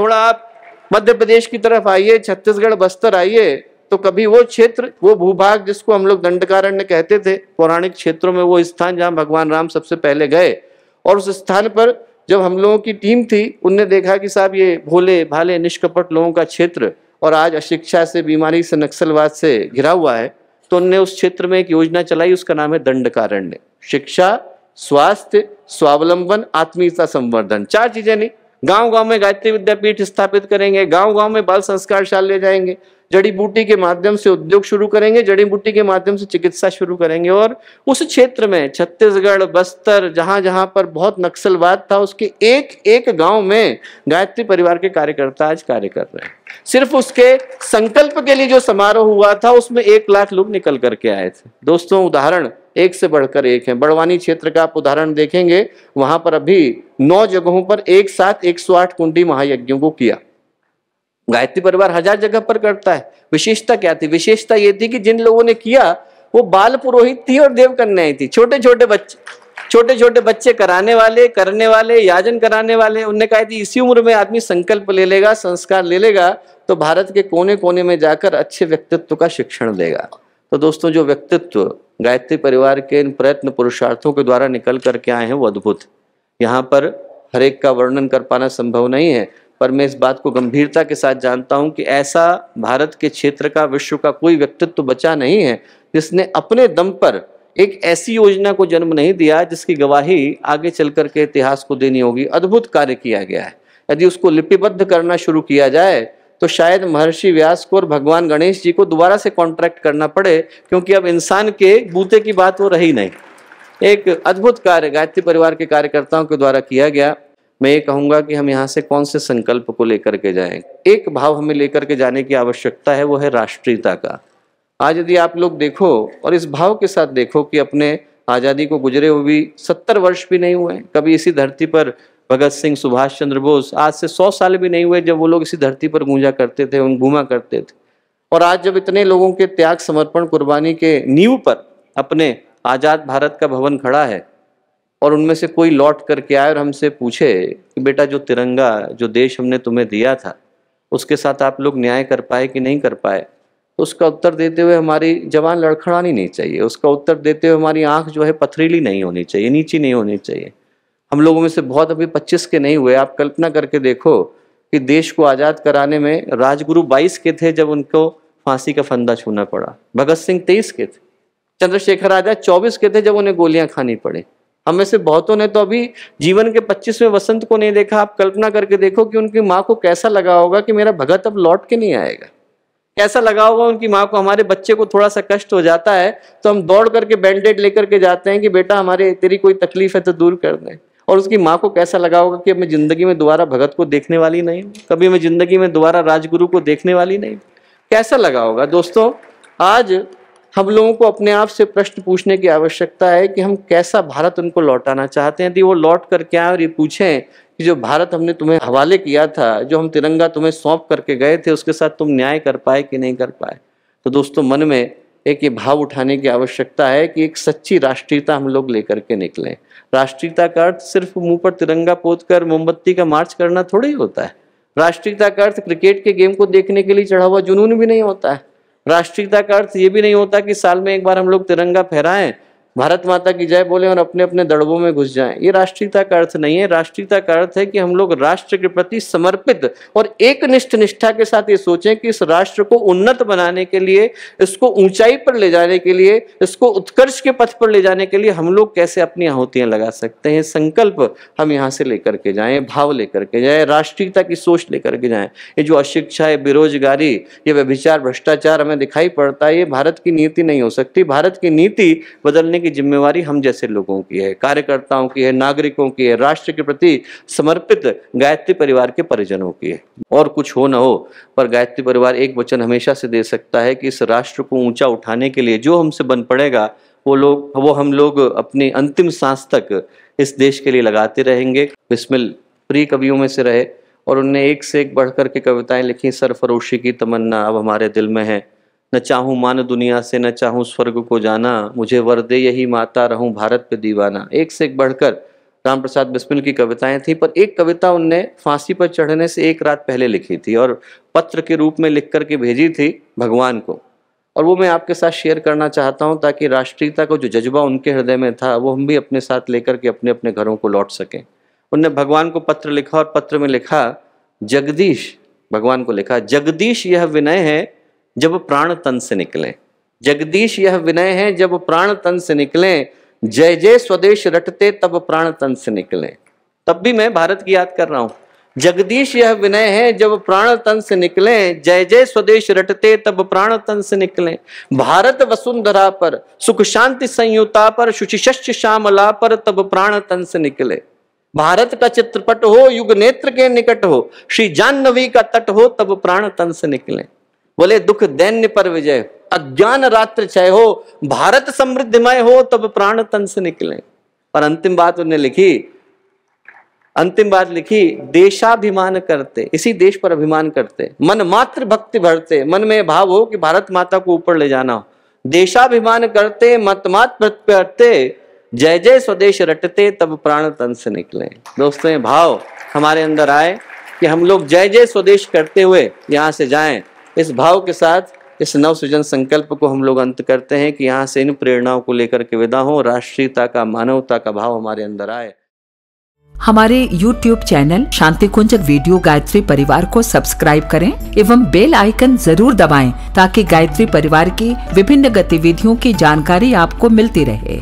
थोड़ा आप मध्य प्रदेश की तरफ आइए, छत्तीसगढ़ बस्तर आइए, तो कभी वो क्षेत्र, वो भूभाग जिसको हम लोग दंडकारण्य कहते थे, पौराणिक क्षेत्रों में वो स्थान जहाँ भगवान राम सबसे पहले गए, और उस स्थान पर जब हम लोगों की टीम थी, उनने देखा कि साहब ये भोले भाले निष्कपट लोगों का क्षेत्र और आज अशिक्षा से, बीमारी से, नक्सलवाद से घिरा हुआ है, तो उनने उस क्षेत्र में एक योजना चलाई, उसका नाम है दंडकारण्य। शिक्षा, स्वास्थ्य, स्वावलंबन, आत्मीयता संवर्धन, 4 चीजें नहीं। गांव गांव में गायत्री विद्यापीठ स्थापित करेंगे, गांव गांव में बाल संस्कार शाला ले जाएंगे, जड़ी बूटी के माध्यम से उद्योग शुरू करेंगे, जड़ी बूटी के माध्यम से चिकित्सा शुरू करेंगे। और उस क्षेत्र में छत्तीसगढ़, बस्तर, जहां जहां पर बहुत नक्सलवाद था, उसके एक एक गांव में गायत्री परिवार के कार्यकर्ता आज कार्य कर रहे हैं। सिर्फ उसके संकल्प के लिए जो समारोह हुआ था, उसमें 1 लाख लोग निकल करके आए थे। दोस्तों, उदाहरण एक से बढ़कर एक है। बड़वानी क्षेत्र का आप उदाहरण देखेंगे, वहां पर अभी 9 जगहों पर एक साथ 108 कुंडी महायज्ञों को किया। गायत्री परिवार 1000 जगह पर करता है। विशेषता क्या थी? विशेषता ये थी कि जिन लोगों ने किया वो बाल पुरोहित थी और देव कन्याएं थी, छोटे छोटे बच्चे कराने वाले, करने वाले, याजन कराने वाले। उन्होंने कहा थी इसी उम्र में आदमी संकल्प ले लेगा, संस्कार ले लेगा, तो भारत के कोने कोने में जाकर अच्छे व्यक्तित्व का शिक्षण देगा। तो दोस्तों, जो व्यक्तित्व गायत्री परिवार के इन प्रयत्न पुरुषार्थों के द्वारा निकल करके आए हैं वो अद्भुत। यहाँ पर हर एक का वर्णन कर पाना संभव नहीं है, पर मैं इस बात को गंभीरता के साथ जानता हूं कि ऐसा भारत के क्षेत्र का, विश्व का कोई व्यक्तित्व बचा नहीं है जिसने अपने दम पर एक ऐसी योजना को जन्म नहीं दिया जिसकी गवाही आगे चल करके इतिहास को देनी होगी। अद्भुत कार्य किया गया है। यदि उसको लिपिबद्ध करना शुरू किया जाए तो शायद महर्षि व्यास को और भगवान गणेश जी को दोबारा से कॉन्ट्रैक्ट करना पड़े, क्योंकि अब इंसान के बूते की बात वो रही नहीं। एक अद्भुत कार्य गायत्री परिवार के कार्यकर्ताओं के द्वारा किया गया। मैं ये कहूंगा कि हम यहाँ से कौन से संकल्प को लेकर के जाएं। एक भाव हमें लेकर के जाने की आवश्यकता है, वो है राष्ट्रीयता का। आज यदि आप लोग देखो और इस भाव के साथ देखो कि अपने आज़ादी को गुजरे हुए भी 70 वर्ष भी नहीं हुए, कभी इसी धरती पर भगत सिंह, सुभाष चंद्र बोस, आज से 100 साल भी नहीं हुए जब वो लोग इसी धरती पर गूंजा करते थे, घूमा करते थे। और आज जब इतने लोगों के त्याग, समर्पण, कुर्बानी के नींव पर अपने आज़ाद भारत का भवन खड़ा है, और उनमें से कोई लौट करके आए और हमसे पूछे कि बेटा जो तिरंगा, जो देश हमने तुम्हें दिया था, उसके साथ आप लोग न्याय कर पाए कि नहीं कर पाए, तो उसका उत्तर देते हुए हमारी जवान लड़खड़ानी नहीं चाहिए। उसका उत्तर देते हुए हमारी आंख जो है पथरीली नहीं होनी चाहिए, नीची नहीं होनी चाहिए। हम लोगों में से बहुत अभी 25 के नहीं हुए। आप कल्पना करके देखो कि देश को आज़ाद कराने में राजगुरु 22 के थे जब उनको फांसी का फंदा छूना पड़ा। भगत सिंह 23 के थे। चंद्रशेखर आजाद 24 के थे जब उन्हें गोलियां खानी पड़ी। हम में से बहुतों ने तो अभी जीवन के 25वें वसंत को नहीं देखा। आप कल्पना करके देखो कि उनकी माँ को कैसा लगा होगा कि मेरा भगत अब लौट के नहीं आएगा। कैसा लगा होगा उनकी माँ को। हमारे बच्चे को थोड़ा सा कष्ट हो जाता है तो हम दौड़ करके बैंडेड लेकर के जाते हैं कि बेटा हमारे तेरी कोई तकलीफ है तो दूर कर दें। और उसकी माँ को कैसा लगा होगा कि अब मैं जिंदगी में दोबारा भगत को देखने वाली नहीं हूँ, कभी मैं जिंदगी में दोबारा राजगुरु को देखने वाली नहीं। कैसा लगा होगा। दोस्तों, आज हम लोगों को अपने आप से प्रश्न पूछने की आवश्यकता है कि हम कैसा भारत उनको लौटाना चाहते हैं। यदि वो लौट करके आए और ये पूछें कि जो भारत हमने तुम्हें हवाले किया था, जो हम तिरंगा तुम्हें सौंप करके गए थे, उसके साथ तुम न्याय कर पाए कि नहीं कर पाए, तो दोस्तों मन में एक ये भाव उठाने की आवश्यकता है कि एक सच्ची राष्ट्रीयता हम लोग लेकर के निकलें। राष्ट्रीयता का अर्थ सिर्फ मुंह पर तिरंगा पोत कर मोमबत्ती का मार्च करना थोड़ा ही होता है। राष्ट्रीयता का अर्थ क्रिकेट के गेम को देखने के लिए चढ़ा हुआ जुनून भी नहीं होता है। राष्ट्रीयता का अर्थ ये भी नहीं होता कि साल में एक बार हम लोग तिरंगा फहराएं, भारत माता की जय बोले और अपने अपने दड़बों में घुस जाएं। ये राष्ट्रीयता का अर्थ नहीं है। राष्ट्रीयता का अर्थ है कि हम लोग राष्ट्र के प्रति समर्पित और एकनिष्ठ निष्ठा के साथ ये सोचें कि इस राष्ट्र को उन्नत बनाने के लिए, इसको ऊंचाई पर ले जाने के लिए, इसको उत्कर्ष के पथ पर ले जाने के लिए हम लोग कैसे अपनी आहुतियां लगा सकते हैं। संकल्प हम यहाँ से लेकर के जाएं, भाव लेकर के जाएं, राष्ट्रीयता की सोच लेकर के जाएं। ये जो अशिक्षा है, बेरोजगारी, ये व्यभिचार, भ्रष्टाचार हमें दिखाई पड़ता है, ये भारत की नीति नहीं हो सकती। भारत की नीति बदलने की जिम्मेवारी हम जैसे लोगों की है, कार्यकर्ताओं की है, नागरिकों की है, राष्ट्र के प्रति समर्पित गायत्री परिवार के परिजनों की है। और कुछ हो न हो, पर गायत्री परिवार एक वचन हमेशा से दे सकता है कि इस राष्ट्र को ऊंचा उठाने के लिए जो हमसे बन पड़ेगा वो हम लोग अपनी अंतिम सांस तक इस देश के लिए लगाते रहेंगे। बिस्मिल प्रिय कवियों में से रहे और उनने एक से एक बढ़कर के कविताएं लिखी। सरफरोशी की तमन्ना अब हमारे दिल में है, न चाहूं मान दुनिया से, न चाहूं स्वर्ग को जाना, मुझे वर दे यही माता, रहूं भारत पे दीवाना। एक से एक बढ़कर राम प्रसाद बिस्मिल की कविताएं थी, पर एक कविता उनने फांसी पर चढ़ने से एक रात पहले लिखी थी और पत्र के रूप में लिख करके भेजी थी भगवान को, और वो मैं आपके साथ शेयर करना चाहता हूं ताकि राष्ट्रीयता का जो जज्बा उनके हृदय में था वो हम भी अपने साथ लेकर के अपने अपने घरों को लौट सकें। उनने भगवान को पत्र लिखा और पत्र में लिखा, जगदीश, भगवान को लिखा, जगदीश यह विनय है जब प्राण तन से निकले, जगदीश यह विनय है जब प्राण तन से निकले, जय जय स्वदेश रटते तब प्राण तन से निकले। तब भी मैं भारत की याद कर रहा हूं। जगदीश यह विनय है जब प्राण तन से निकले, जय जय स्वदेश रटते तब प्राण तन से निकले। भारत वसुंधरा पर सुख शांति संयुता पर शुचिशस्य श्यामला पर तब प्राण तन से निकले। भारत का चित्रपट हो युग नेत्र के निकट हो, श्री जाह्नवी का तट हो तब प्राण तन से निकले। बोले दुख दैन्य पर विजय, अज्ञान रात्र क्षय हो, भारत समृद्धिमय हो तब प्राण तन से निकले। और अंतिम बात उन्होंने लिखी, अंतिम बात लिखी, देशाभिमान करते, इसी देश पर अभिमान करते, मन मात्र भक्ति भरते, मन में भाव हो कि भारत माता को ऊपर ले जाना हो, देशाभिमान करते, मत मात करते, जय जय स्वदेश रटते तब प्राण तन से निकले। दोस्तों ये भाव हमारे अंदर आए कि हम लोग जय जय स्वदेश करते हुए यहाँ से जाएं। इस भाव के साथ इस नव सृजन संकल्प को हम लोग अंत करते हैं कि यहाँ से इन प्रेरणाओं को लेकर के विदा हो, राष्ट्रीयता का, मानवता का भाव हमारे अंदर आए। हमारे YouTube चैनल शांति कुंज वीडियो गायत्री परिवार को सब्सक्राइब करें एवं बेल आइकन जरूर दबाएं ताकि गायत्री परिवार की विभिन्न गतिविधियों की जानकारी आपको मिलती रहे।